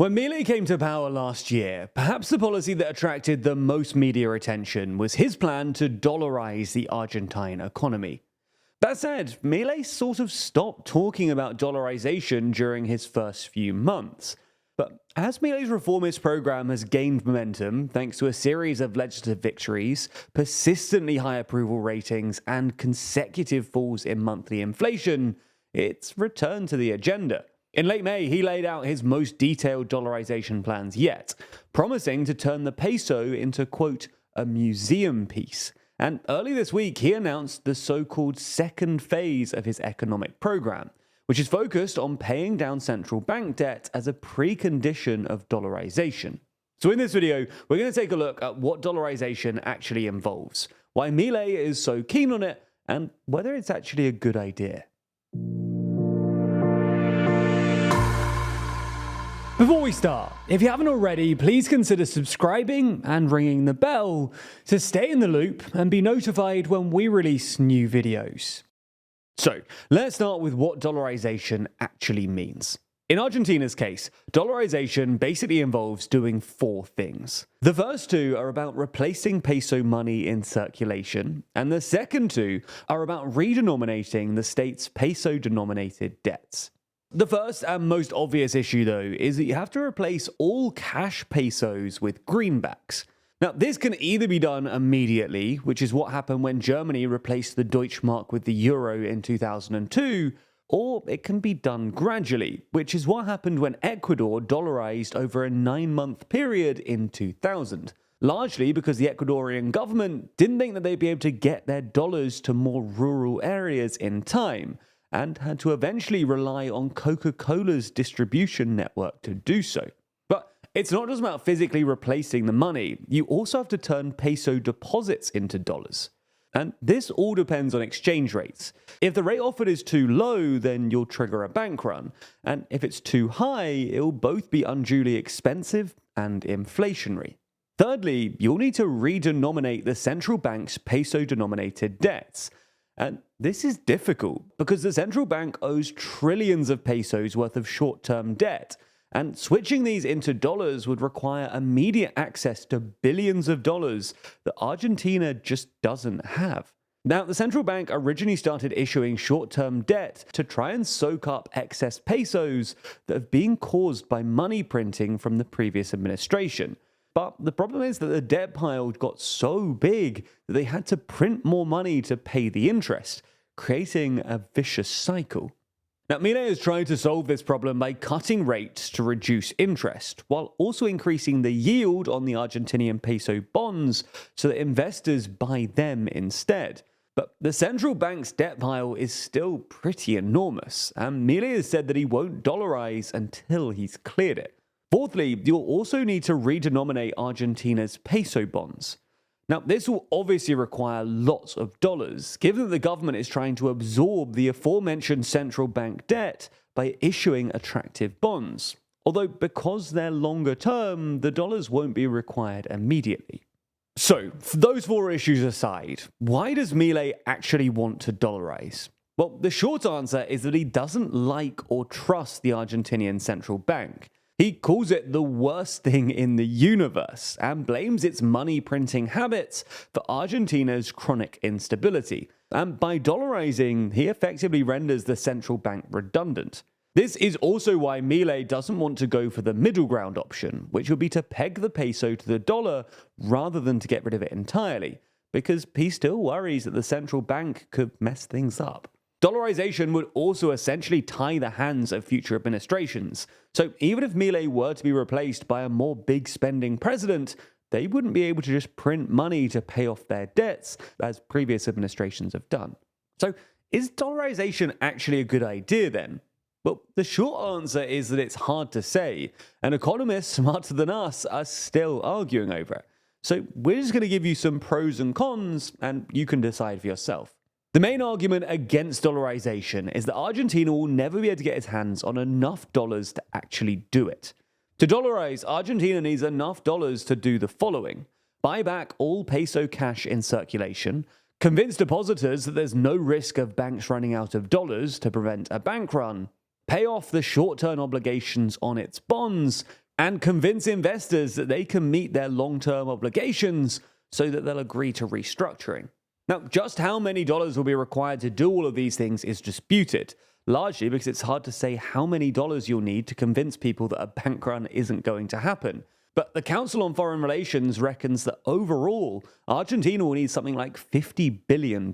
When Milei came to power last year, perhaps the policy that attracted the most media attention was his plan to dollarize the Argentine economy. That said, Milei sort of stopped talking about dollarization during his first few months. But as Milei's reformist program has gained momentum thanks to a series of legislative victories, persistently high approval ratings, and consecutive falls in monthly inflation, it's returned to the agenda. In late May, he laid out his most detailed dollarization plans yet, promising to turn the peso into, quote, a museum piece. And early this week, he announced the so-called second phase of his economic program, which is focused on paying down central bank debt as a precondition of dollarization. So in this video, we're going to take a look at what dollarization actually involves, why Milei is so keen on it, and whether it's actually a good idea. Before we start, if you haven't already, please consider subscribing and ringing the bell to stay in the loop and be notified when we release new videos. So, let's start with what dollarization actually means. In Argentina's case, dollarization basically involves doing four things. The first two are about replacing peso money in circulation, and the second two are about redenominating the state's peso-denominated debts. The first and most obvious issue, though, is that you have to replace all cash pesos with greenbacks. Now, this can either be done immediately, which is what happened when Germany replaced the Deutschmark with the euro in 2002, or it can be done gradually, which is what happened when Ecuador dollarized over a 9-month period in 2000. Largely because the Ecuadorian government didn't think that they'd be able to get their dollars to more rural areas in time, and had to eventually rely on Coca-Cola's distribution network to do so. But it's not just about physically replacing the money, you also have to turn peso deposits into dollars. And this all depends on exchange rates. If the rate offered is too low, then you'll trigger a bank run, and if it's too high, it'll both be unduly expensive and inflationary. Thirdly, you'll need to redenominate the central bank's peso-denominated debts. And this is difficult because the central bank owes trillions of pesos worth of short-term debt, and switching these into dollars would require immediate access to billions of dollars that Argentina just doesn't have. Now, the central bank originally started issuing short-term debt to try and soak up excess pesos that have been caused by money printing from the previous administration. But the problem is that the debt pile got so big that they had to print more money to pay the interest, creating a vicious cycle. Now, Milei has tried to solve this problem by cutting rates to reduce interest, while also increasing the yield on the Argentinian peso bonds so that investors buy them instead. But the central bank's debt pile is still pretty enormous, and Milei has said that he won't dollarize until he's cleared it. Fourthly, you'll also need to redenominate Argentina's peso bonds. Now, this will obviously require lots of dollars, given that the government is trying to absorb the aforementioned central bank debt by issuing attractive bonds. Although, because they're longer term, the dollars won't be required immediately. So, for those four issues aside, why does Milei actually want to dollarize? Well, the short answer is that he doesn't like or trust the Argentinian central bank. He calls it the worst thing in the universe and blames its money printing habits for Argentina's chronic instability. And by dollarizing, he effectively renders the central bank redundant. This is also why Milei doesn't want to go for the middle ground option, which would be to peg the peso to the dollar rather than to get rid of it entirely, because he still worries that the central bank could mess things up. Dollarization would also essentially tie the hands of future administrations. So even if Milei were to be replaced by a more big spending president, they wouldn't be able to just print money to pay off their debts, as previous administrations have done. So is dollarization actually a good idea then? Well, the short answer is that it's hard to say, and economists smarter than us are still arguing over it. So we're just going to give you some pros and cons, and you can decide for yourself. The main argument against dollarization is that Argentina will never be able to get its hands on enough dollars to actually do it. To dollarize, Argentina needs enough dollars to do the following: buy back all peso cash in circulation, convince depositors that there's no risk of banks running out of dollars to prevent a bank run, pay off the short-term obligations on its bonds, and convince investors that they can meet their long-term obligations so that they'll agree to restructuring. Now, just how many dollars will be required to do all of these things is disputed, largely because it's hard to say how many dollars you'll need to convince people that a bank run isn't going to happen. But the Council on Foreign Relations reckons that overall, Argentina will need something like $50 billion.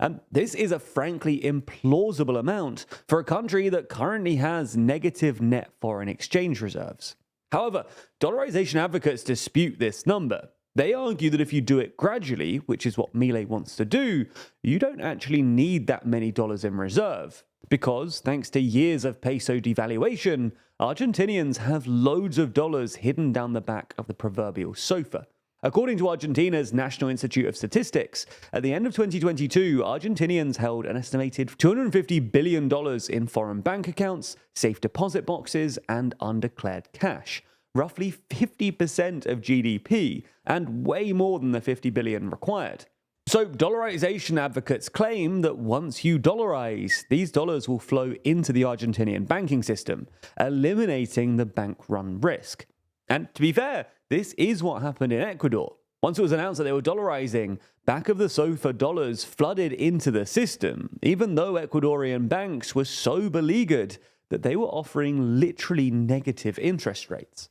And this is a frankly implausible amount for a country that currently has negative net foreign exchange reserves. However, dollarization advocates dispute this number. They argue that if you do it gradually, which is what Milei wants to do, you don't actually need that many dollars in reserve. Because, thanks to years of peso devaluation, Argentinians have loads of dollars hidden down the back of the proverbial sofa. According to Argentina's National Institute of Statistics, at the end of 2022, Argentinians held an estimated $250 billion in foreign bank accounts, safe deposit boxes, and undeclared cash. Roughly 50% of GDP, and way more than the $50 billion required. So dollarization advocates claim that once you dollarize, these dollars will flow into the Argentinian banking system, eliminating the bank run risk. And to be fair, this is what happened in Ecuador. Once it was announced that they were dollarizing, back of the sofa dollars flooded into the system, even though Ecuadorian banks were so beleaguered that they were offering literally negative interest rates.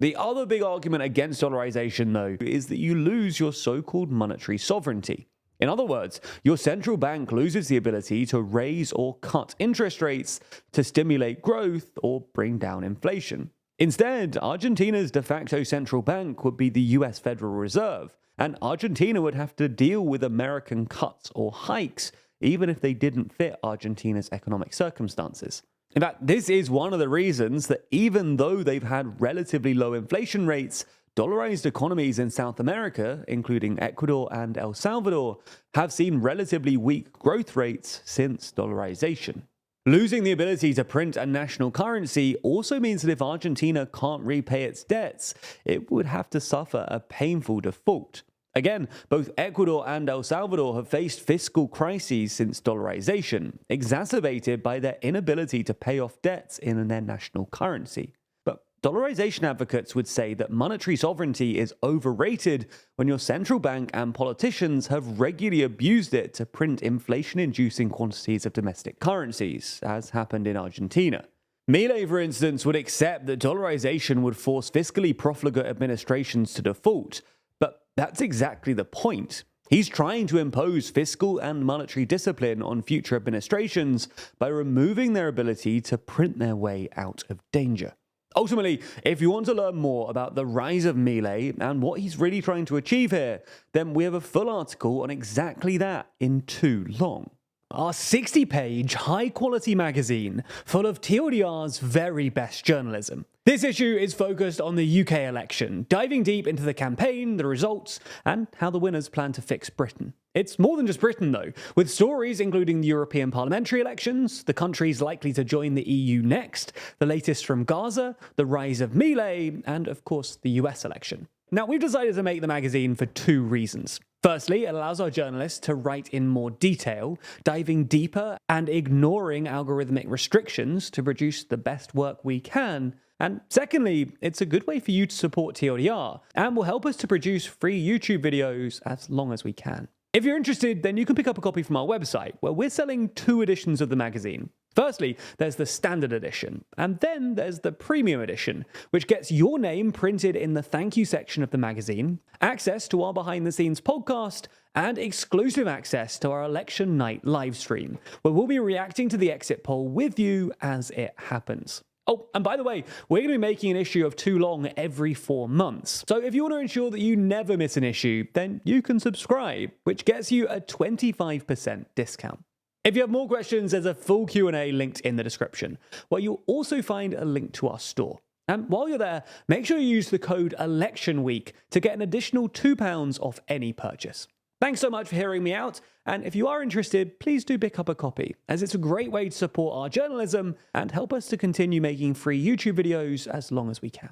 The other big argument against dollarization, though, is that you lose your so-called monetary sovereignty. In other words, your central bank loses the ability to raise or cut interest rates to stimulate growth or bring down inflation. Instead, Argentina's de facto central bank would be the US Federal Reserve, and Argentina would have to deal with American cuts or hikes, even if they didn't fit Argentina's economic circumstances. In fact, this is one of the reasons that even though they've had relatively low inflation rates, dollarized economies in South America, including Ecuador and El Salvador, have seen relatively weak growth rates since dollarization. Losing the ability to print a national currency also means that if Argentina can't repay its debts, it would have to suffer a painful default. Again, both Ecuador and El Salvador have faced fiscal crises since dollarization, exacerbated by their inability to pay off debts in their national currency. But dollarization advocates would say that monetary sovereignty is overrated when your central bank and politicians have regularly abused it to print inflation-inducing quantities of domestic currencies, as happened in Argentina. Milei, for instance, would accept that dollarization would force fiscally profligate administrations to default, but that's exactly the point. He's trying to impose fiscal and monetary discipline on future administrations by removing their ability to print their way out of danger. Ultimately, if you want to learn more about the rise of Milei and what he's really trying to achieve here, then we have a full article on exactly that in Too Long. Our 60-page, high-quality magazine full of TLDR's very best journalism. This issue is focused on the UK election, diving deep into the campaign, the results, and how the winners plan to fix Britain. It's more than just Britain, though, with stories including the European parliamentary elections, the countries likely to join the EU next, the latest from Gaza, the rise of Milei, and, of course, the US election. Now, we've decided to make the magazine for two reasons. Firstly, it allows our journalists to write in more detail, diving deeper and ignoring algorithmic restrictions to produce the best work we can. And secondly, it's a good way for you to support TLDR and will help us to produce free YouTube videos as long as we can. If you're interested, then you can pick up a copy from our website, where we're selling 2 editions of the magazine. Firstly, there's the standard edition, and then there's the premium edition, which gets your name printed in the thank you section of the magazine, access to our behind-the-scenes podcast, and exclusive access to our election night livestream, where we'll be reacting to the exit poll with you as it happens. Oh, and by the way, we're going to be making an issue of Too Long every 4 months. So if you want to ensure that you never miss an issue, then you can subscribe, which gets you a 25% discount. If you have more questions, there's a full Q&A linked in the description, where you'll also find a link to our store. And while you're there, make sure you use the code ELECTIONWEEK to get an additional £2 off any purchase. Thanks so much for hearing me out, and if you are interested, please do pick up a copy, as it's a great way to support our journalism and help us to continue making free YouTube videos as long as we can.